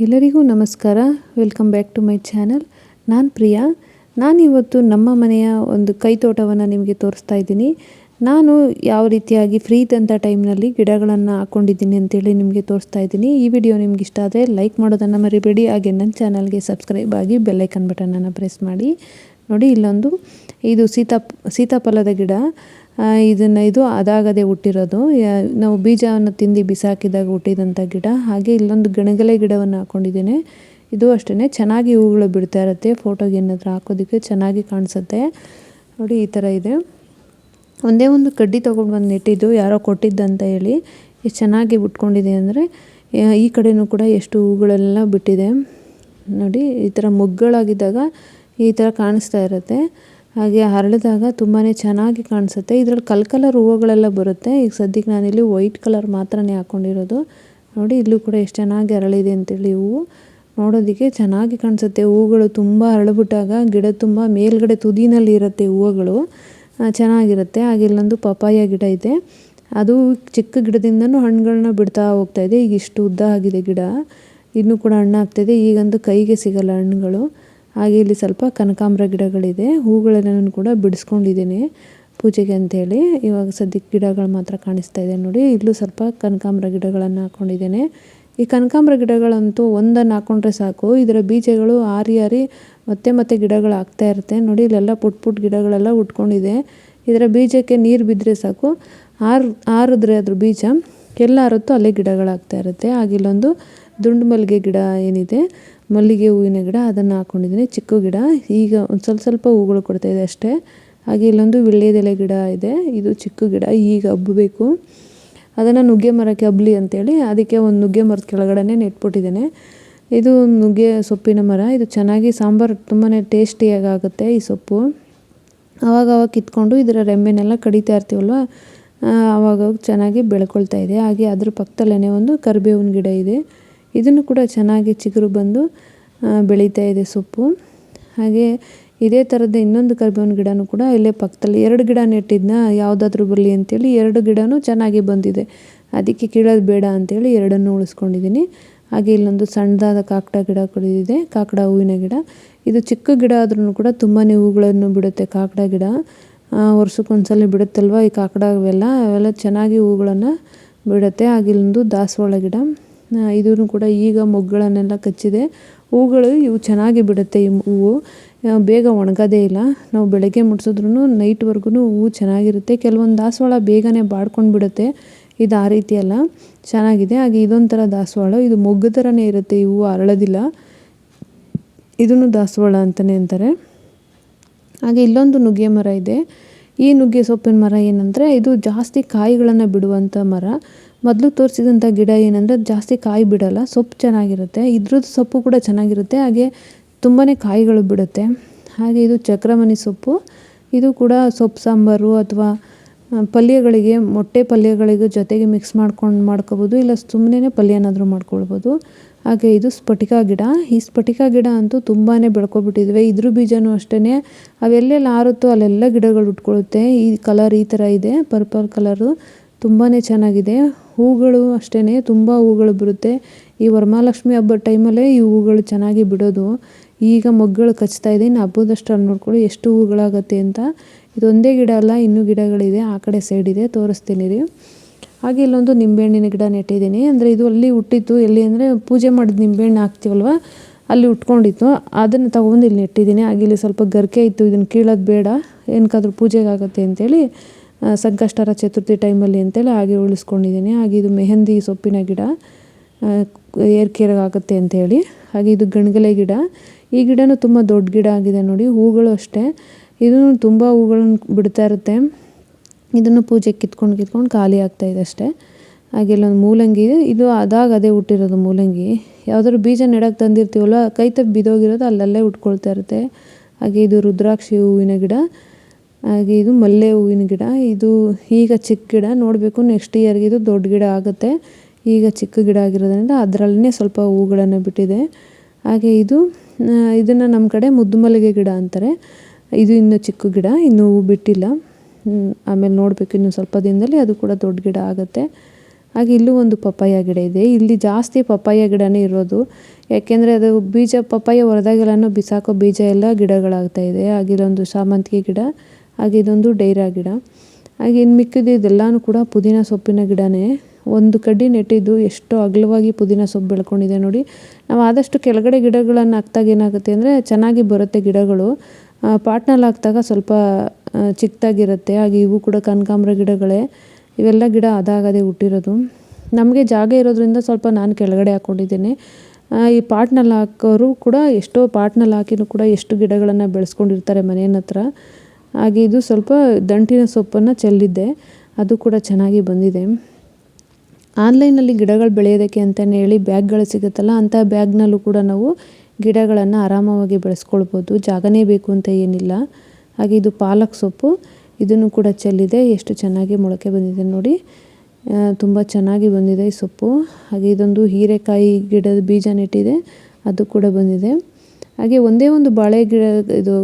ಎಲ್ಲರಿಗೂ ನಮಸ್ಕಾರ. Welcome back to my channel. ನಾನು ಪ್ರಿಯಾ. ನಾನಿವತ್ತು ನಮ್ಮ ಮನೆಯ ಒಂದು ಕೈತೋಟವನ್ನು ನಿಮಗೆ ತೋರಿಸ್ತಾ ಇದ್ದೀನಿ. ನಾನು ಯಾವ ರೀತಿಯಾಗಿ ಫ್ರೀ ಇದ್ದಂಥ ಟೈಮ್ನಲ್ಲಿ ಗಿಡಗಳನ್ನು ಹಾಕ್ಕೊಂಡಿದ್ದೀನಿ ಅಂತೇಳಿ ನಿಮಗೆ ತೋರಿಸ್ತಾ ಇದ್ದೀನಿ. ಈ ವಿಡಿಯೋ ನಿಮ್ಗೆ ಇಷ್ಟ ಆದರೆ ಲೈಕ್ ಮಾಡೋದನ್ನು ಮರಿಬೇಡಿ. ಹಾಗೆ ನನ್ನ ಚಾನಲ್ಗೆ ಸಬ್ಸ್ಕ್ರೈಬ್ ಆಗಿ ಬೆಲ್ಲೈಕನ್ ಬಟನನ್ನು ಪ್ರೆಸ್ ಮಾಡಿ. ನೋಡಿ, ಇದು ಸೀತಾಫಲದ ಗಿಡ. ಇದು ಅದಾಗದೆ ಹುಟ್ಟಿರೋದು. ನಾವು ಬೀಜವನ್ನು ತಿಂದು ಬಿಸಾಕಿದಾಗ ಹುಟ್ಟಿದಂಥ ಗಿಡ. ಹಾಗೆ ಇಲ್ಲೊಂದು ಗಣಗಲೆ ಗಿಡವನ್ನು ಹಾಕ್ಕೊಂಡಿದ್ದೇನೆ. ಇದು ಅಷ್ಟೇ ಚೆನ್ನಾಗಿ ಹೂಗಳು ಬಿಡ್ತಾ ಇರುತ್ತೆ. ಫೋಟೋಗೆ ಏನಾದರೂ ಹಾಕೋದಕ್ಕೆ ಚೆನ್ನಾಗಿ ಕಾಣಿಸುತ್ತೆ. ನೋಡಿ, ಈ ಥರ ಇದೆ. ಒಂದೇ ಒಂದು ಕಡ್ಡಿ ತೊಗೊಂಡು ಬಂದು ನೆಟ್ಟಿದ್ದು, ಯಾರೋ ಕೊಟ್ಟಿದ್ದಂತ ಹೇಳಿ. ಎಷ್ಟು ಚೆನ್ನಾಗಿ ಬಿಟ್ಕೊಂಡಿದೆ ಅಂದರೆ ಈ ಕಡೆಯೂ ಕೂಡ ಎಷ್ಟು ಹೂಗಳೆಲ್ಲ ಬಿಟ್ಟಿದೆ. ನೋಡಿ, ಈ ಥರ ಮೊಗ್ಗುಗಳಾಗಿದ್ದಾಗ ಈ ಥರ ಕಾಣಿಸ್ತಾ ಇರುತ್ತೆ. ಹಾಗೆ ಹರಳಿದಾಗ ತುಂಬಾ ಚೆನ್ನಾಗಿ ಕಾಣಿಸುತ್ತೆ. ಇದರಲ್ಲಿ ಕಲರ್ ಹೂವುಗಳೆಲ್ಲ ಬರುತ್ತೆ. ಈಗ ಸದ್ಯಕ್ಕೆ ನಾನಿಲ್ಲಿ ವೈಟ್ ಕಲರ್ ಮಾತ್ರನೇ ಹಾಕ್ಕೊಂಡಿರೋದು. ನೋಡಿ, ಇಲ್ಲೂ ಕೂಡ ಎಷ್ಟು ಚೆನ್ನಾಗಿ ಅರಳಿದೆ ಅಂತೇಳಿ. ಹೂವು ನೋಡೋದಕ್ಕೆ ಚೆನ್ನಾಗಿ ಕಾಣಿಸುತ್ತೆ. ಹೂಗಳು ತುಂಬ ಅರಳಿಬಿಟ್ಟಾಗ ಗಿಡ ತುಂಬ ಮೇಲ್ಗಡೆ ತುದಿನಲ್ಲಿ ಇರುತ್ತೆ. ಹೂವುಗಳು ಚೆನ್ನಾಗಿರುತ್ತೆ. ಹಾಗೆ ಇಲ್ಲೊಂದು ಪಪಾಯ ಗಿಡ ಇದೆ. ಅದು ಚಿಕ್ಕ ಗಿಡದಿಂದನೂ ಹಣ್ಣುಗಳನ್ನ ಬಿಡ್ತಾ ಹೋಗ್ತಾ ಇದೆ. ಈಗ ಇಷ್ಟು ಉದ್ದ ಆಗಿದೆ ಗಿಡ. ಇನ್ನೂ ಕೂಡ ಹಣ್ಣು ಆಗ್ತಾಯಿದೆ. ಈಗಂತೂ ಕೈಗೆ ಸಿಗಲ್ಲ ಹಣ್ಣುಗಳು. ಹಾಗೆ ಇಲ್ಲಿ ಸ್ವಲ್ಪ ಕನಕಾಂಬರ ಗಿಡಗಳಿದೆ. ಹೂಗಳೆಲ್ಲನೂ ಕೂಡ ಬಿಡಿಸ್ಕೊಂಡಿದ್ದೀನಿ ಪೂಜೆಗೆ ಅಂಥೇಳಿ. ಇವಾಗ ಸದ್ಯಕ್ಕೆ ಗಿಡಗಳು ಮಾತ್ರ ಕಾಣಿಸ್ತಾ ಇದೆ. ನೋಡಿ, ಇಲ್ಲೂ ಸ್ವಲ್ಪ ಕನಕಾಂಬರ ಗಿಡಗಳನ್ನು ಹಾಕ್ಕೊಂಡಿದ್ದೇನೆ. ಈ ಕನಕಾಂಬರ ಗಿಡಗಳಂತೂ ಒಂದನ್ನು ಹಾಕ್ಕೊಂಡ್ರೆ ಸಾಕು, ಇದರ ಬೀಜಗಳು ಆರಿ ಮತ್ತೆ ಗಿಡಗಳು ಆಗ್ತಾ ಇರುತ್ತೆ. ನೋಡಿ, ಇಲ್ಲೆಲ್ಲ ಪುಟ್ಟ ಗಿಡಗಳೆಲ್ಲ ಉಟ್ಕೊಂಡಿದೆ. ಇದರ ಬೀಜಕ್ಕೆ ನೀರು ಬಿದ್ದರೆ ಸಾಕು, ಆರಿದ್ರೆ ಅದ್ರ ಬೀಜ ಎಲ್ಲ ಆರುತ್ತೋ ಅಲ್ಲೇ ಗಿಡಗಳಾಗ್ತಾ ಇರುತ್ತೆ. ಹಾಗೆ ಇಲ್ಲೊಂದು ದುಂಡು ಮಲ್ಲಿಗೆ ಗಿಡ ಏನಿದೆ, ಮಲ್ಲಿಗೆ ಹೂವಿನ ಗಿಡ, ಅದನ್ನು ಹಾಕ್ಕೊಂಡಿದ್ದೀನಿ. ಚಿಕ್ಕ ಗಿಡ, ಈಗ ಒಂದು ಸ್ವಲ್ಪ ಹೂಗಳು ಕೊಡ್ತಾಯಿದೆ ಅಷ್ಟೇ. ಹಾಗೆ ಇಲ್ಲೊಂದು ವೀಳ್ಯದೆಲೆ ಗಿಡ ಇದೆ. ಇದು ಚಿಕ್ಕ ಗಿಡ, ಈಗ ಹಬ್ಬಬೇಕು. ಅದನ್ನು ನುಗ್ಗೆ ಮರಕ್ಕೆ ಹಬ್ಬಲಿ ಅಂತೇಳಿ ಅದಕ್ಕೆ ಒಂದು ನುಗ್ಗೆ ಮರದ ಕೆಳಗಡೆ ನೆಟ್ಬಿಟ್ಟಿದ್ದೇನೆ. ಇದು ನುಗ್ಗೆ ಸೊಪ್ಪಿನ ಮರ. ಇದು ಚೆನ್ನಾಗಿ ಸಾಂಬಾರು ತುಂಬಾ ಟೇಸ್ಟಿಯಾಗಿ ಆಗುತ್ತೆ. ಈ ಸೊಪ್ಪು ಆವಾಗ ಕಿತ್ಕೊಂಡು ಇದರ ರೆಂಬೆನೆಲ್ಲ ಕಡಿತಾ ಇರ್ತೀವಲ್ವ, ಆವಾಗ ಚೆನ್ನಾಗಿ ಬೆಳ್ಕೊಳ್ತಾ ಇದೆ. ಹಾಗೆ ಅದ್ರ ಪಕ್ಕದಲ್ಲೇ ಒಂದು ಕರಿಬೇವಿನ ಗಿಡ ಇದೆ. ಇದನ್ನು ಕೂಡ ಚೆನ್ನಾಗಿ ಚಿಗುರು ಬಂದು ಬೆಳೀತಾ ಇದೆ ಸೊಪ್ಪು. ಹಾಗೆ ಇದೇ ಥರದ ಇನ್ನೊಂದು ಕರಿಬೇವಿನ ಗಿಡನೂ ಕೂಡ ಇಲ್ಲೇ ಪಕ್ಕದಲ್ಲಿ 2 ಗಿಡ ನೆಟ್ಟಿದ್ನ, ಯಾವುದಾದ್ರೂ ಬರಲಿ ಅಂತೇಳಿ 2 ಗಿಡನೂ ಚೆನ್ನಾಗಿ ಬಂದಿದೆ. ಅದಕ್ಕೆ ಕೀಳೋದು ಬೇಡ ಅಂತೇಳಿ 2 ಉಳಿಸ್ಕೊಂಡಿದ್ದೀನಿ. ಹಾಗೆ ಇಲ್ಲೊಂದು ಸಣ್ಣದಾದ ಕಾಕಡ ಗಿಡ ಕುಡಿದಿದೆ, ಕಾಕಡ ಹೂವಿನ ಗಿಡ. ಇದು ಚಿಕ್ಕ ಗಿಡ ಆದ್ರೂ ಕೂಡ ತುಂಬಾ ಹೂಗಳನ್ನು ಬಿಡುತ್ತೆ. ಕಾಕಡ ಗಿಡ ವರ್ಷಕ್ಕೊಂದ್ಸಲ ಬಿಡುತ್ತಲ್ವ ಈ ಕಾಕಡ. ಅವೆಲ್ಲ ಚೆನ್ನಾಗಿ ಹೂಗಳನ್ನು ಬಿಡುತ್ತೆ. ಹಾಗೆ ಇಲ್ಲೊಂದು ದಾಸವಾಳ ಗಿಡ. ಇದೂ ಕೂಡ ಈಗ ಮೊಗ್ಗುಗಳನ್ನೆಲ್ಲ ಕಚ್ಚಿದೆ. ಹೂಗಳು ಇವು ಚೆನ್ನಾಗಿ ಬಿಡುತ್ತೆ. ಈ ಹೂವು ಬೇಗ ಒಣಗೋದೇ ಇಲ್ಲ. ನಾವು ಬೆಳಗ್ಗೆ ಮುಟ್ಸಿದ್ರೂ ನೈಟ್ವರೆಗೂ ಹೂವು ಚೆನ್ನಾಗಿರುತ್ತೆ. ಕೆಲವೊಂದು ದಾಸವಾಳ ಬೇಗನೆ ಬಾಡ್ಕೊಂಡು ಬಿಡುತ್ತೆ. ಇದು ಆ ರೀತಿ ಅಲ್ಲ, ಚೆನ್ನಾಗಿದೆ. ಹಾಗೆ ಇದೊಂಥರ ದಾಸವಾಳ. ಇದು ಮೊಗ್ಗು ಥರನೇ ಇರುತ್ತೆ. ಈ ಹೂವು ಅರಳೋದಿಲ್ಲ. ಇದನ್ನು ದಾಸವಾಳ ಅಂತಲೇ ಅಂತಾರೆ. ಹಾಗೆ ಇಲ್ಲೊಂದು ನುಗ್ಗೆ ಮರ ಇದೆ. ಈ ನುಗ್ಗೆ ಸೊಪ್ಪಿನ ಮರ ಏನಂದರೆ, ಇದು ಜಾಸ್ತಿ ಕಾಯಿಗಳನ್ನು ಬಿಡುವಂಥ ಮರ. ಮೊದಲು ತೋರಿಸಿದಂಥ ಗಿಡ ಏನಂದರೆ ಜಾಸ್ತಿ ಕಾಯಿ ಬಿಡಲ್ಲ, ಸೊಪ್ಪು ಚೆನ್ನಾಗಿರುತ್ತೆ. ಇದ್ರದ್ದು ಸೊಪ್ಪು ಕೂಡ ಚೆನ್ನಾಗಿರುತ್ತೆ. ಹಾಗೆ ತುಂಬಾ ಕಾಯಿಗಳು ಬಿಡುತ್ತೆ. ಹಾಗೆ ಇದು ಚಕ್ರಮಣಿ ಸೊಪ್ಪು. ಇದು ಕೂಡ ಸೊಪ್ಪು ಸಾಂಬಾರು ಅಥವಾ ಪಲ್ಯಗಳಿಗೆ, ಮೊಟ್ಟೆ ಪಲ್ಯಗಳಿಗೆ ಜೊತೆಗೆ ಮಿಕ್ಸ್ ಮಾಡ್ಕೋಬೋದು. ಇಲ್ಲ ಸುಮ್ಮನೆ ಪಲ್ಯನಾದರೂ ಮಾಡ್ಕೊಳ್ಬೋದು. ಹಾಗೆ ಇದು ಸ್ಫಟಿಕ ಗಿಡ. ಈ ಸ್ಫಟಿಕ ಗಿಡ ಅಂತೂ ತುಂಬಾ ಬೆಳ್ಕೊಬಿಟ್ಟಿದ್ವಿ. ಇದ್ರ ಬೀಜನೂ ಅಷ್ಟೇ, ಅವೆಲ್ಲೆಲ್ಲ ಆರುತ್ತೋ ಅಲ್ಲೆಲ್ಲ ಗಿಡಗಳು ಉಟ್ಕೊಳ್ಳುತ್ತೆ. ಈ ಕಲರ್ ಈ ಥರ ಇದೆ, ಪರ್ಪಲ್ ಕಲರು. ತುಂಬಾ ಚೆನ್ನಾಗಿದೆ. ಹೂಗಳು ಅಷ್ಟೇ, ತುಂಬ ಹೂಗಳು ಬಿಡುತ್ತೆ. ಈ ವರಮಹಾಲಕ್ಷ್ಮಿ ಹಬ್ಬದ ಟೈಮಲ್ಲೇ ಈ ಹೂಗಳು ಚೆನ್ನಾಗಿ ಬಿಡೋದು. ಈಗ ಮೊಗ್ಗುಗಳು ಕಚ್ತಾ ಇದೆ. ಇನ್ನು ಹಬ್ಬದಷ್ಟರಲ್ಲಿ ನೋಡ್ಕೊಳ್ಳಿ ಎಷ್ಟು ಹೂಗಳಾಗುತ್ತೆ ಅಂತ. ಇದೊಂದೇ ಗಿಡ ಅಲ್ಲ, ಇನ್ನೂ ಗಿಡಗಳಿದೆ. ಆ ಕಡೆ ಸೈಡ್ ಇದೆ, ತೋರಿಸ್ತೀನಿ ರೀ. ಹಾಗೆ ಇಲ್ಲೊಂದು ನಿಂಬೆಹಣ್ಣಿನ ಗಿಡ ನೆಟ್ಟಿದ್ದೀನಿ. ಅಂದರೆ ಇದು ಅಲ್ಲಿ ಹುಟ್ಟಿತ್ತು. ಎಲ್ಲಿ ಅಂದರೆ ಪೂಜೆ ಮಾಡಿದ ನಿಂಬೆಹಣ್ಣು ಹಾಕ್ತೀವಲ್ವ, ಅಲ್ಲಿ ಉಟ್ಕೊಂಡಿತ್ತು. ಅದನ್ನು ತೊಗೊಂಡು ಇಲ್ಲಿ ನೆಟ್ಟಿದ್ದೀನಿ. ಹಾಗೆ ಇಲ್ಲಿ ಸ್ವಲ್ಪ ಗರಿಕೆ ಇತ್ತು. ಇದನ್ನು ಕೀಳೋದು ಬೇಡ, ಏನಕ್ಕಾದ್ರೂ ಪೂಜೆಗೆ ಆಗುತ್ತೆ ಅಂತೇಳಿ, ಸಂಕಷ್ಟಹರ ಚತುರ್ಥಿ ಟೈಮಲ್ಲಿ ಅಂತೇಳಿ ಹಾಗೆ ಉಳಿಸ್ಕೊಂಡಿದ್ದೀನಿ. ಹಾಗೆ ಇದು ಮೆಹಂದಿ ಸೊಪ್ಪಿನ ಗಿಡ, ಏರ್ಕೇರಾಗುತ್ತೆ ಅಂತೇಳಿ. ಹಾಗೆ ಇದು ಗಣಗಲೆ ಗಿಡ. ಈ ಗಿಡನೂ ತುಂಬ ದೊಡ್ಡ ಗಿಡ ಆಗಿದೆ. ನೋಡಿ, ಹೂಗಳು ಅಷ್ಟೇ. ಇದೂ ತುಂಬ ಹೂಗಳನ್ನು ಬಿಡ್ತಾ ಇರುತ್ತೆ. ಇದನ್ನು ಪೂಜೆಗೆ ಕಿತ್ಕೊಂಡು ಖಾಲಿ ಆಗ್ತಾಯಿದೆ ಅಷ್ಟೇ. ಹಾಗೆ ಇಲ್ಲೊಂದು ಮೂಲಂಗಿ. ಇದು ಅದೇ ಹುಟ್ಟಿರೋದು ಮೂಲಂಗಿ. ಯಾವುದಾದ್ರು ಬೀಜ ನೆಡಕ್ಕೆ ತಂದಿರ್ತೀವಲ್ಲ, ಕೈ ತಪ್ಪಿ ಬಿದ್ದೋಗಿರೋದು ಅಲ್ಲಲ್ಲೇ ಉಟ್ಕೊಳ್ತಾ ಇರುತ್ತೆ. ಹಾಗೆ ಇದು ರುದ್ರಾಕ್ಷಿ ಹೂವಿನ ಗಿಡ. ಹಾಗೆ ಇದು ಮಲ್ಲೆ ಹೂವಿನ ಗಿಡ. ಇದು ಈಗ ಚಿಕ್ಕ ಗಿಡ, ನೋಡಬೇಕು ನೆಕ್ಸ್ಟ್ ಇಯರ್ಗೆ ಇದು ದೊಡ್ಡ ಗಿಡ ಆಗುತ್ತೆ. ಈಗ ಚಿಕ್ಕ ಗಿಡ ಆಗಿರೋದ್ರಿಂದ ಅದರಲ್ಲೇ ಸ್ವಲ್ಪ ಹೂಗಳನ್ನು ಬಿಟ್ಟಿದೆ. ಹಾಗೆ ಇದನ್ನು ನಮ್ಮ ಕಡೆ ಮುದ್ದು ಮಲ್ಲಿಗೆ ಗಿಡ ಅಂತಾರೆ. ಇದು ಇನ್ನೂ ಚಿಕ್ಕ ಗಿಡ, ಇನ್ನೂ ಹೂ ಬಿಟ್ಟಿಲ್ಲ. ಆಮೇಲೆ ನೋಡಬೇಕು, ಇನ್ನು ಸ್ವಲ್ಪ ದಿನದಲ್ಲಿ ಅದು ಕೂಡ ದೊಡ್ಡ ಗಿಡ ಆಗುತ್ತೆ. ಹಾಗೆ ಇಲ್ಲೂ ಒಂದು ಪಪ್ಪಾಯ ಗಿಡ ಇದೆ. ಇಲ್ಲಿ ಜಾಸ್ತಿ ಪಪ್ಪಾಯ ಗಿಡನೇ ಇರೋದು, ಯಾಕೆಂದರೆ ಅದು ಬೀಜ ಪಪ್ಪಾಯ ಹೊರದಾಗೆಲ್ಲನೂ ಬಿಸಾಕೋ ಬೀಜ ಎಲ್ಲ ಗಿಡಗಳಾಗ್ತಾ ಇದೆ. ಹಾಗೆ ಇಲ್ಲೊಂದು ಶಾಮಂತಿಗೆ ಗಿಡ, ಹಾಗೆ ಇದೊಂದು ಡೈರಾ ಗಿಡ. ಹಾಗೆ ಇನ್ನು ಮಿಕ್ಕಿದ್ದು ಇದೆಲ್ಲನೂ ಕೂಡ ಪುದೀನ ಸೊಪ್ಪಿನ ಗಿಡನೇ. ಒಂದು ಕಡ್ಡಿ ನೆಟ್ಟಿದ್ದು ಎಷ್ಟು ಅಗಲವಾಗಿ ಪುದೀನ ಸೊಪ್ಪು ಬೆಳ್ಕೊಂಡಿದೆ ನೋಡಿ. ನಾವು ಆದಷ್ಟು ಕೆಳಗಡೆ ಗಿಡಗಳನ್ನು ಹಾಕ್ದಾಗ ಏನಾಗುತ್ತೆ ಅಂದರೆ ಚೆನ್ನಾಗಿ ಬರುತ್ತೆ ಗಿಡಗಳು. ಪಾಟ್ನಲ್ಲಿ ಹಾಕಿದಾಗ ಸ್ವಲ್ಪ ಚಿಕ್ಕದಾಗಿರುತ್ತೆ. ಹಾಗೆ ಇವು ಕೂಡ ಕನಕಾಂಬರ ಗಿಡಗಳೇ. ಇವೆಲ್ಲ ಗಿಡ ಅದಾಗದೇ ಹುಟ್ಟಿರೋದು. ನಮಗೆ ಜಾಗ ಇರೋದ್ರಿಂದ ಸ್ವಲ್ಪ ನಾನು ಕೆಳಗಡೆ ಹಾಕ್ಕೊಂಡಿದ್ದೇನೆ. ಈ ಪಾಟ್ನಲ್ಲಿ ಹಾಕೋರು ಕೂಡ ಎಷ್ಟೋ ಪಾಟ್ನಲ್ಲಿ ಹಾಕಿನೂ ಕೂಡ ಎಷ್ಟು ಗಿಡಗಳನ್ನು ಬೆಳೆಸ್ಕೊಂಡಿರ್ತಾರೆ ಮನೆಯ ಹತ್ರ. ಹಾಗೆ ಇದು ಸ್ವಲ್ಪ ದಂಟಿನ ಸೊಪ್ಪನ್ನು ಚೆಲ್ಲಿದ್ದೆ, ಅದು ಕೂಡ ಚೆನ್ನಾಗಿ ಬಂದಿದೆ. ಆನ್ಲೈನಲ್ಲಿ ಗಿಡಗಳು ಬೆಳೆಯೋದಕ್ಕೆ ಅಂತಲೇ ಹೇಳಿ ಬ್ಯಾಗ್ಗಳು ಸಿಗುತ್ತಲ್ಲ, ಅಂಥ ಬ್ಯಾಗ್ನಲ್ಲೂ ಕೂಡ ನಾವು ಗಿಡಗಳನ್ನು ಆರಾಮವಾಗಿ ಬೆಳೆಸ್ಕೊಳ್ಬೋದು. ಜಾಗನೇ ಬೇಕು ಅಂತ ಏನಿಲ್ಲ. ಹಾಗೆ ಇದು ಪಾಲಕ್ ಸೊಪ್ಪು, ಇದನ್ನು ಕೂಡ ಚೆಲ್ಲಿದೆ. ಎಷ್ಟು ಚೆನ್ನಾಗಿ ಮೊಳಕೆ ಬಂದಿದೆ ನೋಡಿ, ತುಂಬ ಚೆನ್ನಾಗಿ ಬಂದಿದೆ ಈ ಸೊಪ್ಪು. ಹಾಗೆ ಇದೊಂದು ಹೀರೆಕಾಯಿ ಗಿಡದ ಬೀಜ ನೆಟ್ಟಿದೆ, ಅದು ಕೂಡ ಬಂದಿದೆ. ಹಾಗೆ ಒಂದೇ ಒಂದು ಬಾಳೆ ಗಿಡ ಇದು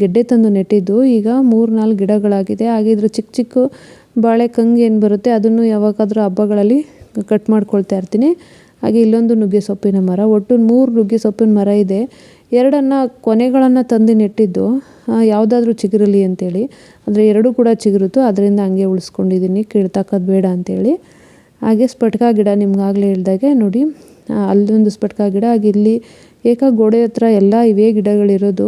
ಗೆಡ್ಡೆ ತಂದು ನೆಟ್ಟಿದ್ದು ಈಗ 3-4 ಗಿಡಗಳಾಗಿದೆ. ಹಾಗೆ ಇದ್ರ ಚಿಕ್ಕ ಚಿಕ್ಕ ಬಾಳೆ ಕಂಗು ಏನು ಬರುತ್ತೆ ಅದನ್ನು ಯಾವಾಗಾದರೂ ಹಬ್ಬಗಳಲ್ಲಿ ಕಟ್ ಮಾಡ್ಕೊಳ್ತಾ ಇರ್ತೀನಿ. ಹಾಗೆ ಇಲ್ಲೊಂದು ನುಗ್ಗೆ ಸೊಪ್ಪಿನ ಮರ, ಒಟ್ಟು 3 ನುಗ್ಗೆ ಸೊಪ್ಪಿನ ಮರ ಇದೆ. 2 ಕೊನೆಗಳನ್ನು ತಂದು ನೆಟ್ಟಿದ್ದು ಯಾವುದಾದ್ರೂ ಚಿಗುರಲಿ ಅಂತೇಳಿ, ಆದರೆ 2 ಕೂಡ ಚಿಗುರುತ್ತು, ಅದರಿಂದ ಹಂಗೆ ಉಳಿಸ್ಕೊಂಡಿದ್ದೀನಿ, ಕೀಳ್ತಾಕೋದು ಬೇಡ ಅಂತೇಳಿ. ಹಾಗೆ ಸ್ಪಟ್ಕ ಗಿಡ ನಿಮ್ಗಾಗಲೇ ಹೇಳ್ದಾಗೆ ನೋಡಿ, ಅಲ್ಲೊಂದು ಸ್ಪಟ್ಕ ಗಿಡ. ಹಾಗೆ ಇಲ್ಲಿ ಗೋಡೆ ಹತ್ರ ಎಲ್ಲ ಇವೇ ಗಿಡಗಳಿರೋದು.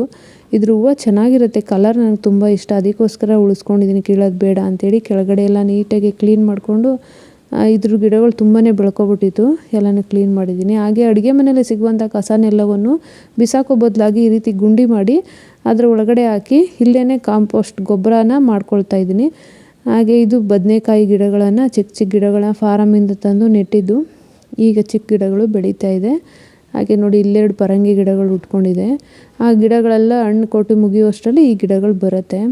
ಇದ್ರ ಹೂವು ಚೆನ್ನಾಗಿರುತ್ತೆ, ಕಲರ್ ನನಗೆ ತುಂಬ ಇಷ್ಟ, ಅದಕ್ಕೋಸ್ಕರ ಉಳಿಸ್ಕೊಂಡಿದ್ದೀನಿ, ಕೀಳೋದು ಬೇಡ ಅಂತೇಳಿ. ಕೆಳಗಡೆ ಎಲ್ಲ ನೀಟಾಗಿ ಕ್ಲೀನ್ ಮಾಡಿಕೊಂಡು ಇದ್ರ ಗಿಡಗಳು ತುಂಬಾ ಬೆಳ್ಕೊಬಿಟ್ಟಿತ್ತು, ಎಲ್ಲನೂ ಕ್ಲೀನ್ ಮಾಡಿದ್ದೀನಿ. ಹಾಗೆ ಅಡುಗೆ ಮನೆಯಲ್ಲಿ ಸಿಗುವಂಥ ಕಸನೆಲ್ಲವನ್ನು ಬಿಸಾಕೋ ಬದಲಾಗಿ ಈ ರೀತಿ ಗುಂಡಿ ಮಾಡಿ ಅದರ ಒಳಗಡೆ ಹಾಕಿ ಇಲ್ಲೇ ಕಾಂಪೋಸ್ಟ್ ಗೊಬ್ಬರನ ಮಾಡ್ಕೊಳ್ತಾ ಇದ್ದೀನಿ. ಹಾಗೆ ಇದು ಬದನೆಕಾಯಿ ಗಿಡಗಳನ್ನು ಚಿಕ್ಕ ಗಿಡಗಳನ್ನ ಫಾರಮಿಂದ ತಂದು ನೆಟ್ಟಿದ್ದು, ಈಗ ಚಿಕ್ಕ ಗಿಡಗಳು ಬೆಳೀತಾ ಇದೆ. ಹಾಗೆ ನೋಡಿ ಇಲ್ಲೆರಡು ಪರಂಗಿ ಗಿಡಗಳು ಉಟ್ಕೊಂಡಿದೆ. ಆ ಗಿಡಗಳೆಲ್ಲ ಹಣ್ಣು ಕೊಟ್ಟು ಮುಗಿಯುವಷ್ಟರಲ್ಲಿ ಈ ಗಿಡಗಳು ಬರುತ್ತೆ.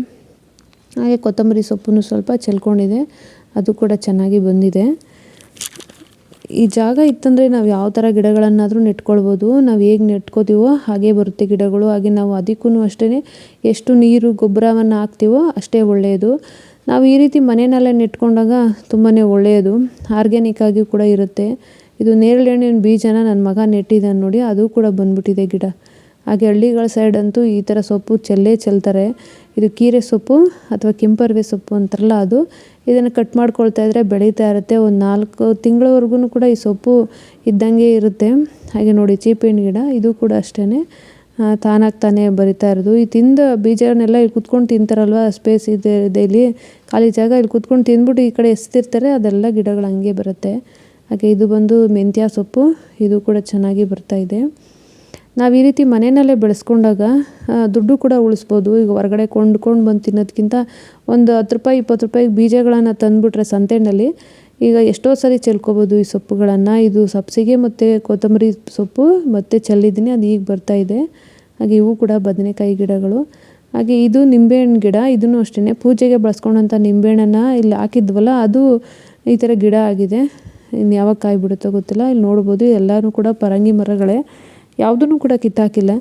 ಹಾಗೆ ಕೊತ್ತಂಬರಿ ಸೊಪ್ಪನ್ನು ಸ್ವಲ್ಪ ಚೆಲ್ಕೊಂಡಿದೆ, ಅದು ಕೂಡ ಚೆನ್ನಾಗಿ ಬಂದಿದೆ. ಈ ಜಾಗ ಇತ್ತಂದರೆ ನಾವು ಯಾವ ಥರ ಗಿಡಗಳನ್ನಾದರೂ ನೆಟ್ಕೊಳ್ಬೋದು. ನಾವು ಹೇಗೆ ನೆಟ್ಕೋತೀವೋ ಹಾಗೆ ಬರುತ್ತೆ ಗಿಡಗಳು. ಹಾಗೆ ನಾವು ಅದಕ್ಕೂ ಅಷ್ಟೇ ಎಷ್ಟು ನೀರು ಗೊಬ್ಬರವನ್ನು ಹಾಕ್ತೀವೋ ಅಷ್ಟೇ ಒಳ್ಳೆಯದು. ನಾವು ಈ ರೀತಿ ಮನೆಯಲ್ಲೇ ನೆಟ್ಕೊಂಡಾಗ ತುಂಬಾ ಒಳ್ಳೆಯದು, ಆರ್ಗ್ಯಾನಿಕ್ ಆಗಿ ಕೂಡ ಇರುತ್ತೆ. ಇದು ನೇರಳೆ ಹಣ್ಣಿನ ಬೀಜನ ನನ್ನ ಮಗ ನೆಟ್ಟಿದ್ದಾನೆ ನೋಡಿ, ಅದು ಕೂಡ ಬಂದ್ಬಿಟ್ಟಿದೆ ಗಿಡ. ಹಾಗೆ ಹಳ್ಳಿಗಳ ಸೈಡ್ ಅಂತೂ ಈ ಥರ ಸೊಪ್ಪು ಚೆಲ್ತಾರೆ. ಇದು ಕೀರೆ ಸೊಪ್ಪು ಅಥವಾ ಕೆಂಪರ್ವೆ ಸೊಪ್ಪು ಅಂತಾರಲ್ಲ ಅದು. ಇದನ್ನು ಕಟ್ ಮಾಡ್ಕೊಳ್ತಾ ಇದ್ದರೆ ಬೆಳೀತಾ ಇರುತ್ತೆ. ಒಂದು 4 ತಿಂಗಳವರೆಗೂ ಕೂಡ ಈ ಸೊಪ್ಪು ಇದ್ದಂಗೆ ಇರುತ್ತೆ. ಹಾಗೆ ನೋಡಿ ಚೀಪೆಹಣ್ಣು ಗಿಡ, ಇದು ಕೂಡ ಅಷ್ಟೇ ತಾನೇ ಬರಿತಾ ಇರೋದು. ಈ ತಿಂದ ಬೀಜವನ್ನೆಲ್ಲ ಇಲ್ಲಿ ಕುತ್ಕೊಂಡು ತಿಂತಾರಲ್ವ, ಸ್ಪೇಸ್ ಇದೆ ಇಲ್ಲಿ ಖಾಲಿ ಜಾಗ, ಇಲ್ಲಿ ಕುತ್ಕೊಂಡು ತಿಂದ್ಬಿಟ್ಟು ಈ ಕಡೆ ಎಸ್ತಿರ್ತಾರೆ, ಅದೆಲ್ಲ ಗಿಡಗಳು ಹಂಗೆ ಬರುತ್ತೆ. ಹಾಗೆ ಇದು ಬಂದು ಮೆಂತ್ಯ ಸೊಪ್ಪು, ಇದು ಕೂಡ ಚೆನ್ನಾಗಿ ಬರ್ತಾಯಿದೆ. ನಾವು ಈ ರೀತಿ ಮನೆಯಲ್ಲೇ ಬೆಳೆಸ್ಕೊಂಡಾಗ ದುಡ್ಡು ಕೂಡ ಉಳಿಸ್ಬೋದು. ಈಗ ಹೊರಗಡೆ ಕೊಂಡ್ಕೊಂಡು ಬಂದು ತಿನ್ನೋದಕ್ಕಿಂತ ಒಂದು 10 ರೂಪಾಯಿ 20 ರೂಪಾಯಿಗೆ ಬೀಜಗಳನ್ನು ತಂದುಬಿಟ್ರೆ ಸಂತೆಯಲ್ಲಿ ಈಗ ಎಷ್ಟೋ ಸರಿ ಚೆಲ್ಕೊಬೋದು ಈ ಸೊಪ್ಪುಗಳನ್ನು. ಇದು ಸಬ್ಸಿಗೆ ಮತ್ತು ಕೊತ್ತಂಬರಿ ಸೊಪ್ಪು ಮತ್ತು ಚೆಲ್ಲಿದ್ದೀನಿ, ಅದು ಈಗ ಬರ್ತಾಯಿದೆ. ಹಾಗೆ ಇವು ಕೂಡ ಬದನೆಕಾಯಿ ಗಿಡಗಳು. ಹಾಗೆ ಇದು ನಿಂಬೆಹಣ್ಣು ಗಿಡ, ಇದನ್ನು ಅಷ್ಟೇ ಪೂಜೆಗೆ ಬಳಸ್ಕೊಂಡಂಥ ನಿಂಬೆಹಣ್ಣನ್ನು ಇಲ್ಲಿ ಹಾಕಿದ್ವಲ್ಲ, ಅದು ಈ ಥರ ಗಿಡ ಆಗಿದೆ. ಇನ್ನು ಯಾವಾಗ ಕಾಯಿ ಬಿಡುತ್ತೋ ಗೊತ್ತಿಲ್ಲ. ಇಲ್ಲಿ ನೋಡ್ಬೋದು ಎಲ್ಲನೂ ಕೂಡ ಪರಂಗಿ ಮರಗಳೇ, ಯಾವುದೂ ಕೂಡ ಕಿತ್ತಾಕಿಲ್ಲ,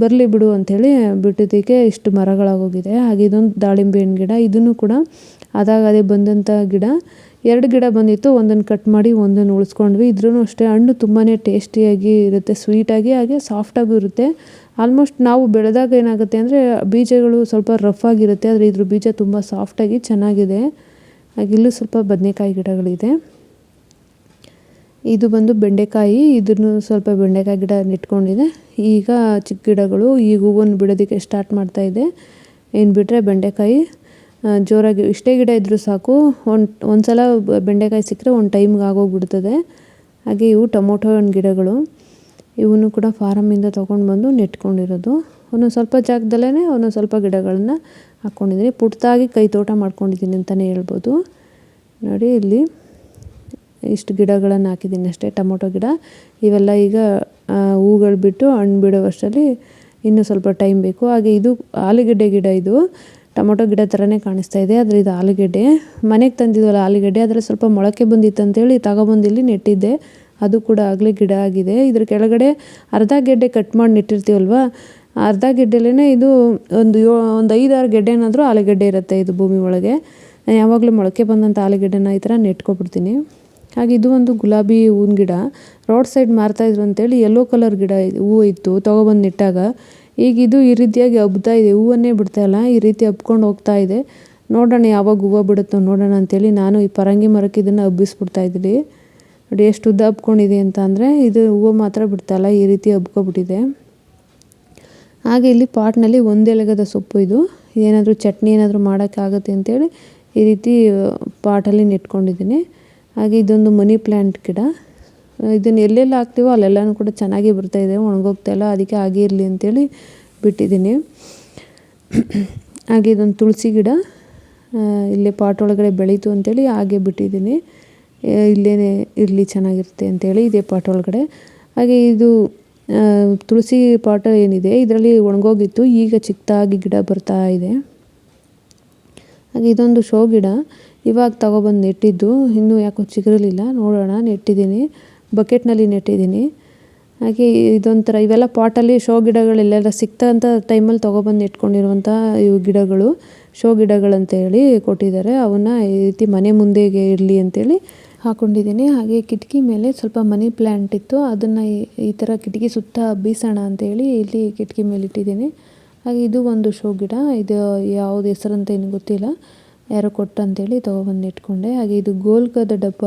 ಬರಲಿ ಬಿಡು ಅಂಥೇಳಿ ಬಿಟ್ಟಿದ್ದಕ್ಕೆ ಇಷ್ಟು ಮರಗಳಾಗೋಗಿದೆ. ಹಾಗೆ ಇದೊಂದು ದಾಳಿಂಬೆ ಹಣ್ಣು ಗಿಡ, ಇದನ್ನು ಕೂಡ ಅದೇ ಬಂದಂಥ ಗಿಡ. 2 ಗಿಡ ಬಂದಿತ್ತು, ಒಂದನ್ನು ಕಟ್ ಮಾಡಿ ಒಂದನ್ನು ಉಳಿಸ್ಕೊಂಡ್ವಿ. ಇದ್ರೂ ಅಷ್ಟೇ ಹಣ್ಣು ತುಂಬಾ ಟೇಸ್ಟಿಯಾಗಿ ಇರುತ್ತೆ, ಸ್ವೀಟಾಗಿ, ಹಾಗೆ ಸಾಫ್ಟಾಗೂ ಇರುತ್ತೆ. ಆಲ್ಮೋಸ್ಟ್ ನಾವು ಬೆಳೆದಾಗ ಏನಾಗುತ್ತೆ ಅಂದರೆ ಬೀಜಗಳು ಸ್ವಲ್ಪ ರಫ್ ಆಗಿರುತ್ತೆ, ಆದರೆ ಇದ್ರ ಬೀಜ ತುಂಬ ಸಾಫ್ಟಾಗಿ ಚೆನ್ನಾಗಿದೆ. ಹಾಗೆ ಇಲ್ಲೂ ಸ್ವಲ್ಪ ಬದನೆಕಾಯಿ ಗಿಡಗಳಿದೆ. ಇದು ಬಂದು ಬೆಂಡೆಕಾಯಿ, ಇದನ್ನು ಸ್ವಲ್ಪ ಬೆಂಡೆಕಾಯಿ ಗಿಡ ನೆಟ್ಕೊಂಡಿದೆ. ಈಗ ಚಿಕ್ಕ ಗಿಡಗಳು ಈಗ ಹೂವನ್ನು ಬಿಡೋದಕ್ಕೆ ಸ್ಟಾರ್ಟ್ ಮಾಡ್ತಾಯಿದೆ. ಏನು ಬಿಟ್ಟರೆ ಬೆಂಡೆಕಾಯಿ ಜೋರಾಗಿ ಇಷ್ಟೇ ಗಿಡ ಇದ್ದರೂ ಸಾಕು, ಒಂದು ಸಲ ಬೆಂಡೆಕಾಯಿ ಸಿಕ್ಕರೆ ಒಂದು ಟೈಮ್ಗೆ ಆಗೋಗ್ಬಿಡ್ತದೆ. ಹಾಗೆ ಇವು ಟೊಮೊಟೊ ಹಣ್ಣು ಗಿಡಗಳು, ಇವನು ಕೂಡ ಫಾರಮಿಂದ ತೊಗೊಂಡು ಬಂದು ನೆಟ್ಕೊಂಡಿರೋದು. ಒಂದೊಂದು ಸ್ವಲ್ಪ ಜಾಗದಲ್ಲೇ ಒಂದೊಂದು ಸ್ವಲ್ಪ ಗಿಡಗಳನ್ನ ಹಾಕ್ಕೊಂಡಿದ್ದೀನಿ. ಪುಟ್ಟದಾಗಿ ಕೈ ತೋಟ ಮಾಡ್ಕೊಂಡಿದ್ದೀನಿ ಅಂತಲೇ ಹೇಳ್ಬೋದು. ನೋಡಿ ಇಲ್ಲಿ ಇಷ್ಟು ಗಿಡಗಳನ್ನು ಹಾಕಿದ್ದೀನಿ ಅಷ್ಟೇ, ಟೊಮೊಟೊ ಗಿಡ. ಇವೆಲ್ಲ ಈಗ ಹೂಗಳು ಬಿಟ್ಟು ಹಣ್ಣು ಬಿಡೋವಷ್ಟರಲ್ಲಿ ಇನ್ನೂ ಸ್ವಲ್ಪ ಟೈಮ್ ಬೇಕು. ಹಾಗೆ ಇದು ಆಲೂಗೆಡ್ಡೆ ಗಿಡ, ಇದು ಟೊಮೊಟೊ ಗಿಡ ಥರನೇ ಕಾಣಿಸ್ತಾ ಇದೆ, ಆದರೆ ಇದು ಆಲೂಗೆಡ್ಡೆ. ಮನೆಗೆ ತಂದಿದ್ವಲ್ಲ ಆಲೂಗೆಡ್ಡೆ, ಅದರಲ್ಲಿ ಸ್ವಲ್ಪ ಮೊಳಕೆ ಬಂದಿತ್ತು ಅಂತೇಳಿ ತಗೊಬಂದು ಇಲ್ಲಿ ನೆಟ್ಟಿದ್ದೆ, ಅದು ಕೂಡ ಆಗಲೇ ಗಿಡ ಆಗಿದೆ. ಇದ್ರ ಕೆಳಗಡೆ ಅರ್ಧ ಗೆಡ್ಡೆ ಕಟ್ ಮಾಡಿ ನೆಟ್ಟಿರ್ತೀವಲ್ವ, ಅರ್ಧ ಗೆಡ್ಡೆಲೇ ಇದು ಒಂದು 5-6 ಗೆಡ್ಡೆನಾದರೂ ಆಲೂಗೆಡ್ಡೆ ಇರುತ್ತೆ ಇದು ಭೂಮಿ ಒಳಗೆ. ನಾನು ಯಾವಾಗಲೂ ಮೊಳಕೆ ಬಂದಂಥ ಆಲೂಗೆಡ್ಡೆನ ಈ ಥರ ನೆಟ್ಕೊಬಿಡ್ತೀನಿ. ಹಾಗೆ ಇದು ಒಂದು ಗುಲಾಬಿ ಹೂವಿನ ಗಿಡ ರೋಡ್ ಸೈಡ್ ಮಾರ್ತಾಯಿದ್ರು ಅಂತೇಳಿ ಯೆಲ್ಲೋ ಕಲರ್ ಗಿಡ ಹೂವು ಇತ್ತು, ತೊಗೊಬಂದು ನೆಟ್ಟಾಗ ಈಗ ಇದು ಈ ರೀತಿಯಾಗಿ ಹಬ್ತಾ ಇದೆ, ಹೂವನ್ನೇ ಬಿಡ್ತಾ ಇಲ್ಲ, ಈ ರೀತಿ ಹಬ್ಕೊಂಡು ಹೋಗ್ತಾ ಇದೆ. ನೋಡೋಣ ಯಾವಾಗ ಹೂವು ಬಿಡುತ್ತೋ ನೋಡೋಣ ಅಂತೇಳಿ ನಾನು ಈ ಪರಂಗಿ ಮರಕ್ಕೆ ಇದನ್ನು ಹಬ್ಬಿಸ್ಬಿಡ್ತಾ ಇದ್ದೀನಿ. ನೋಡಿ ಎಷ್ಟು ಉದ್ದ ಹಬ್ಕೊಂಡಿದೆ ಅಂತ ಅಂದರೆ, ಇದು ಹೂವು ಮಾತ್ರ ಬಿಡ್ತಾಯಿಲ್ಲ, ಈ ರೀತಿ ಹಬ್ಕೊಬಿಟ್ಟಿದೆ. ಹಾಗೆ ಇಲ್ಲಿ ಪಾಟ್ನಲ್ಲಿ ಒಂದೆಲಗದ ಸೊಪ್ಪು, ಇದು ಏನಾದರೂ ಚಟ್ನಿ ಏನಾದರೂ ಮಾಡೋಕ್ಕಾಗುತ್ತೆ ಅಂತೇಳಿ ಈ ರೀತಿ ಪಾಟಲ್ಲಿ ನೆಟ್ಕೊಂಡಿದ್ದೀನಿ. ಹಾಗೆ ಇದೊಂದು ಮನಿ ಪ್ಲ್ಯಾಂಟ್ ಗಿಡ, ಇದನ್ನು ಎಲ್ಲೆಲ್ಲ ಹಾಕ್ತೀವೋ ಅಲ್ಲೆಲ್ಲನೂ ಕೂಡ ಚೆನ್ನಾಗಿ ಬರ್ತಾಯಿದೆ, ಒಣಗೋಗ್ತಾಯಿಲ್ಲ, ಅದಕ್ಕೆ ಹಾಗೆ ಇರಲಿ ಅಂತೇಳಿ ಬಿಟ್ಟಿದ್ದೀನಿ. ಹಾಗೆ ಇದೊಂದು ತುಳಸಿ ಗಿಡ ಇಲ್ಲೇ ಪಾಟ್ ಒಳಗಡೆ ಬೆಳೀತು ಅಂತೇಳಿ ಹಾಗೆ ಬಿಟ್ಟಿದ್ದೀನಿ, ಇಲ್ಲೇ ಇರಲಿ ಚೆನ್ನಾಗಿರುತ್ತೆ ಅಂತೇಳಿ ಇದೇ ಪಾಟ್ ಒಳಗಡೆ. ಹಾಗೆ ಇದು ತುಳಸಿ ಪಾಟ್ ಏನಿದೆ ಇದರಲ್ಲಿ ಒಣಗೋಗಿತ್ತು, ಈಗ ಚಿಕ್ಕದಾಗಿ ಗಿಡ ಬರ್ತಾ ಇದೆ. ಹಾಗೆ ಇದೊಂದು ಶೋ ಗಿಡ ಇವಾಗ ತೊಗೊಬಂದು ನೆಟ್ಟಿದ್ದು, ಇನ್ನೂ ಯಾಕೋ ಚಿಗುರಲಿಲ್ಲ, ನೋಡೋಣ. ನೆಟ್ಟಿದ್ದೀನಿ, ಬಕೆಟ್ನಲ್ಲಿ ನೆಟ್ಟಿದ್ದೀನಿ. ಹಾಗೆ ಇದೊಂಥರ ಇವೆಲ್ಲ ಪಾಟಲ್ಲಿ ಶೋ ಗಿಡಗಳೆಲ್ಲ ಸಿಗ್ತಂಥ ಟೈಮಲ್ಲಿ ತೊಗೊಬಂದು ನೆಟ್ಕೊಂಡಿರುವಂಥ ಇವು ಗಿಡಗಳು, ಶೋ ಗಿಡಗಳಂತೇಳಿ ಕೊಟ್ಟಿದ್ದಾರೆ. ಅವನ್ನ ಈ ರೀತಿ ಮನೆ ಮುಂದೆಗೆ ಇರಲಿ ಅಂತೇಳಿ ಹಾಕ್ಕೊಂಡಿದ್ದೀನಿ. ಹಾಗೆ ಕಿಟಕಿ ಮೇಲೆ ಸ್ವಲ್ಪ ಮನಿ ಪ್ಲ್ಯಾಂಟ್ ಇತ್ತು, ಅದನ್ನು ಈ ಥರ ಕಿಟಕಿ ಸುತ್ತ ಬೀಸೋಣ ಅಂತೇಳಿ ಇಲ್ಲಿ ಕಿಟಕಿ ಮೇಲೆ ಇಟ್ಟಿದ್ದೀನಿ. ಹಾಗೆ ಇದು ಒಂದು ಶೋ ಗಿಡ, ಇದು ಯಾವುದು ಹೆಸರಂತ ಏನು ಗೊತ್ತಿಲ್ಲ, ಯಾರೋ ಕೊಟ್ಟಂತೇಳಿ ತೊಗೊಬಂದು ಇಟ್ಕೊಂಡೆ. ಹಾಗೆ ಇದು ಗೋಲ್ಕದ ಡಬ್ಬ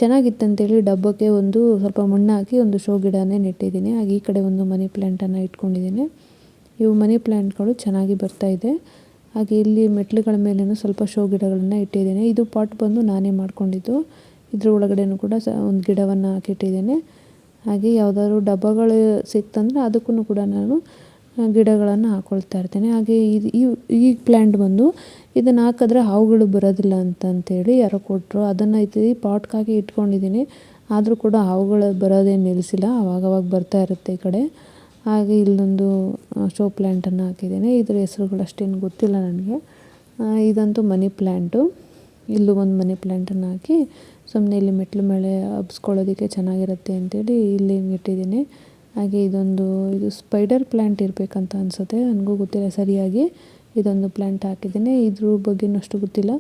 ಚೆನ್ನಾಗಿತ್ತಂತೇಳಿ ಡಬ್ಬಕ್ಕೆ ಒಂದು ಸ್ವಲ್ಪ ಮಣ್ಣು ಹಾಕಿ ಒಂದು ಶೋ ಗಿಡನೇ ನೆಟ್ಟಿದ್ದೀನಿ. ಹಾಗೆ ಈ ಕಡೆ ಒಂದು ಮನಿ ಪ್ಲ್ಯಾಂಟನ್ನು ಇಟ್ಕೊಂಡಿದ್ದೀನಿ. ಇವು ಮನಿ ಪ್ಲ್ಯಾಂಟ್ಗಳು ಚೆನ್ನಾಗಿ ಬರ್ತಾಯಿದೆ. ಹಾಗೆ ಇಲ್ಲಿ ಮೆಟ್ಲುಗಳ ಮೇಲೇನೂ ಸ್ವಲ್ಪ ಶೋ ಗಿಡಗಳನ್ನು ಇಟ್ಟಿದ್ದೀನಿ. ಇದು ಪಾಟ್ ಬಂದು ನಾನೇ ಮಾಡ್ಕೊಂಡಿದ್ದು, ಇದ್ರ ಒಳಗಡೆನೂ ಕೂಡ ಒಂದು ಗಿಡವನ್ನು ಹಾಕಿಟ್ಟಿದ್ದೇನೆ. ಹಾಗೆ ಯಾವುದಾದ್ರು ಡಬ್ಬಗಳು ಸಿಕ್ತಂದರೆ ಅದಕ್ಕೂ ಕೂಡ ನಾನು ಗಿಡಗಳನ್ನು ಹಾಕ್ಕೊಳ್ತಾ ಇರ್ತೇನೆ. ಹಾಗೆ ಈ ಪ್ಲ್ಯಾಂಟ್ ಬಂದು ಇದನ್ನು ಹಾಕಿದ್ರೆ ಹಾವುಗಳು ಬರೋದಿಲ್ಲ ಅಂತೇಳಿ ಯಾರೋ ಕೊಟ್ಟರು, ಅದನ್ನು ಈ ಪಾಟ್ಗಾಗಿ ಇಟ್ಕೊಂಡಿದ್ದೀನಿ. ಆದರೂ ಕೂಡ ಹಾವುಗಳು ಬರೋದೇನು ನಿಲ್ಲಿಸಿಲ್ಲ, ಆವಾಗವಾಗ ಬರ್ತಾ ಇರುತ್ತೆ ಈ ಕಡೆ. ಹಾಗೆ ಇಲ್ಲೊಂದು ಶೋ ಪ್ಲ್ಯಾಂಟನ್ನು ಹಾಕಿದ್ದೀನಿ, ಇದ್ರ ಹೆಸರುಗಳು ಅಷ್ಟೇನು ಗೊತ್ತಿಲ್ಲ ನನಗೆ. ಇದಂತೂ ಮನಿ ಪ್ಲ್ಯಾಂಟು, ಇಲ್ಲೂ ಒಂದು ಮನಿ ಪ್ಲ್ಯಾಂಟನ್ನು ಹಾಕಿ ಸುಮ್ಮನೆ ಇಲ್ಲಿ ಮೆಟ್ಲು ಮೇಲೆ ಹಬ್ಸ್ಕೊಳ್ಳೋದಕ್ಕೆ ಚೆನ್ನಾಗಿರುತ್ತೆ ಅಂತೇಳಿ ಇಲ್ಲಿ ನೆಟ್ಟಿದ್ದೀನಿ. ಹಾಗೆ ಇದು ಸ್ಪೈಡರ್ ಪ್ಲ್ಯಾಂಟ್ ಇರಬೇಕಂತ ಅನಿಸುತ್ತೆ, ನನಗೂ ಗೊತ್ತಿಲ್ಲ ಸರಿಯಾಗಿ. ಇದೊಂದು ಪ್ಲ್ಯಾಂಟ್ ಹಾಕಿದ್ದೀನಿ, ಇದ್ರ ಬಗ್ಗೆನೂ ಅಷ್ಟು ಗೊತ್ತಿಲ್ಲ.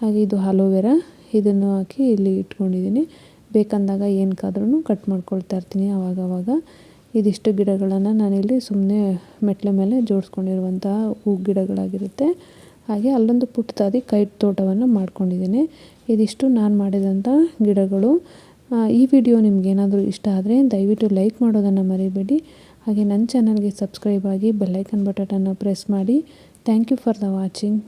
ಹಾಗೆ ಇದು ಅಲೋವೆರಾ, ಇದನ್ನು ಹಾಕಿ ಇಲ್ಲಿ ಇಟ್ಕೊಂಡಿದ್ದೀನಿ. ಬೇಕಂದಾಗ ಏನಕ್ಕಾದ್ರೂ ಕಟ್ ಮಾಡ್ಕೊಳ್ತಾ ಇರ್ತೀನಿ ಆವಾಗವಾಗ. ಇದಿಷ್ಟು ಗಿಡಗಳನ್ನು ನಾನಿಲ್ಲಿ ಸುಮ್ಮನೆ ಮೆಟ್ಲ ಮೇಲೆ ಜೋಡಿಸ್ಕೊಂಡಿರುವಂತಹ ಹೂ ಗಿಡಗಳಾಗಿರುತ್ತೆ. ಹಾಗೆ ಅಲ್ಲೊಂದು ಪುಟ್ಟದಾಗಿ ಕೈ ತೋಟವನ್ನು ಮಾಡ್ಕೊಂಡಿದ್ದೀನಿ. ಇದಿಷ್ಟು ನಾನು ಮಾಡಿದಂಥ ಗಿಡಗಳು. ಈ ವಿಡಿಯೋ ನಿಮಗೇನಾದರೂ ಇಷ್ಟ ಆದರೆ ದಯವಿಟ್ಟು ಲೈಕ್ ಮಾಡೋದನ್ನು ಮರಿಬೇಡಿ. ಹಾಗೆ ನನ್ನ ಚಾನಲ್ಗೆ ಸಬ್ಸ್ಕ್ರೈಬ್ ಆಗಿ ಬೆಲ್ಲೈಕನ್ ಬಟನನ್ನು ಪ್ರೆಸ್ ಮಾಡಿ. Thank you for the watching.